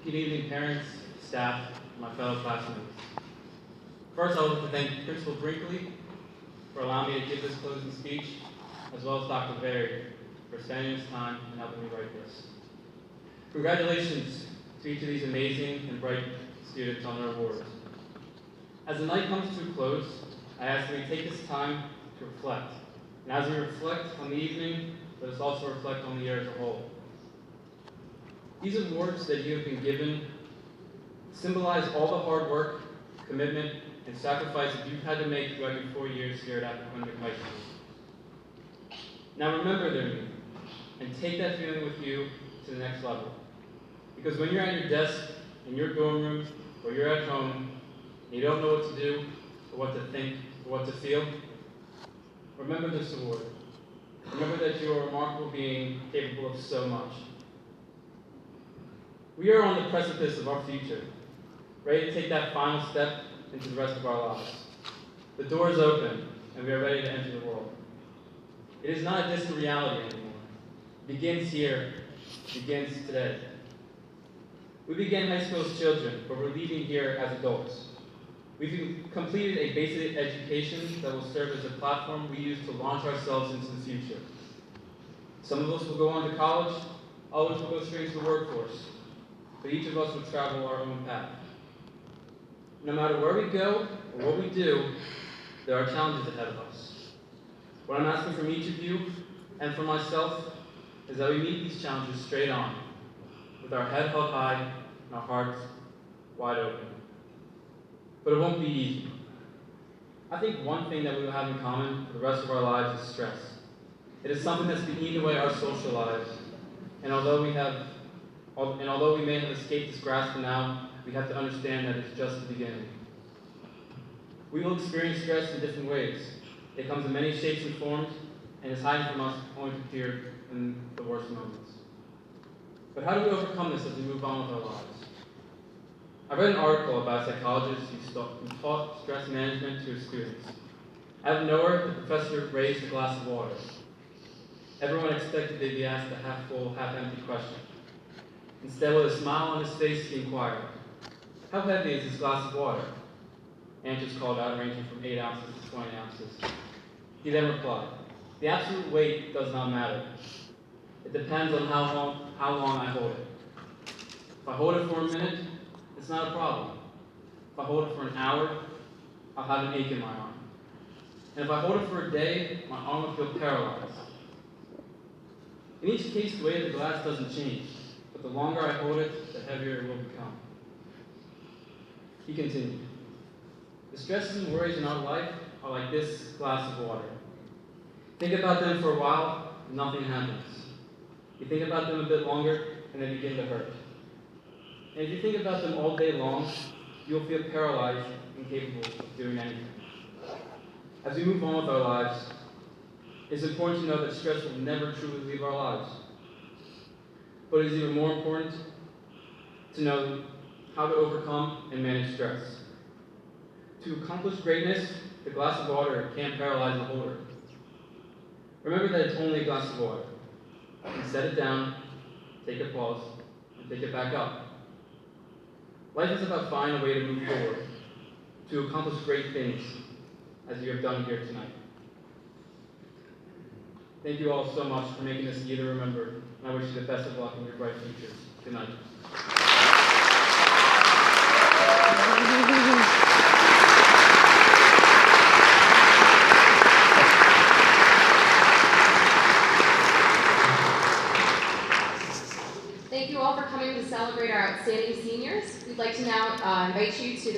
Good evening, parents, staff, and my fellow classmates. First, I would like to thank Principal Brinkley for allowing me to give this closing speech, as well as Dr. Berry for spending his time and helping me write this. Congratulations to each of these amazing and bright students on their awards. As the night comes to a close, I ask that we take this time to reflect. And as we reflect on the evening, let us also reflect on the year as a whole. These awards that you have been given symbolize all the hard work, commitment, and sacrifice that you've had to make throughout your 4 years here at Appoquinimink High School. Now remember their meaning, and take that feeling with you to the next level. Because when you're at your desk, in your dorm room, or you're at home, and you don't know what to do, or what to think, or what to feel, remember this award. Remember that you are a remarkable being capable of so much. We are on the precipice of our future, ready to take that final step into the rest of our lives. The door is open, and we are ready to enter the world. It is not a distant reality anymore. It begins here, it begins today. We began high school as children, but we're leaving here as adults. We've completed a basic education that will serve as a platform we use to launch ourselves into the future. Some of us will go on to college, others will go straight into the workforce, but each of us will travel our own path. No matter where we go or what we do, there are challenges ahead of us. What I'm asking from each of you and from myself is that we meet these challenges straight on, with our head held high and our hearts wide open. But it won't be easy. I think one thing that we will have in common for the rest of our lives is stress. It is something that's been eating away our social lives, and although we may have escaped this grasp for now, we have to understand that it's just the beginning. We will experience stress in different ways. It comes in many shapes and forms, and is hiding from us only to appear in the worst moments. But how do we overcome this as we move on with our lives? I read an article about a psychologist who taught stress management to his students. Out of nowhere, the professor raised a glass of water. Everyone expected they'd be asked a half-full, half-empty question. Instead, with a smile on his face, he inquired, "How heavy is this glass of water?" Answers called out ranging from 8 ounces to 20 ounces. He then replied, "The absolute weight does not matter. It depends on how long I hold it. If I hold it for a minute, it's not a problem. If I hold it for an hour, I'll have an ache in my arm. And if I hold it for a day, my arm will feel paralyzed. In each case, the weight of the glass doesn't change, but the longer I hold it, the heavier it will become." He continued, "The stresses and worries in our life are like this glass of water. Think about them for a while, and nothing happens. You think about them a bit longer, and they begin to hurt. And if you think about them all day long, you'll feel paralyzed, incapable of doing anything." As we move on with our lives, it's important to know that stress will never truly leave our lives. But it is even more important to know how to overcome and manage stress. To accomplish greatness, the glass of water can't paralyze the holder. Remember that it's only a glass of water. And set it down, take a pause, and pick it back up. Life is about finding a way to move forward, to accomplish great things, as you have done here tonight. Thank you all so much for making this a year to remember, and I wish you the best of luck in your bright futures. Good night. Thank you all for coming to celebrate our outstanding seniors. We'd like to now invite you to the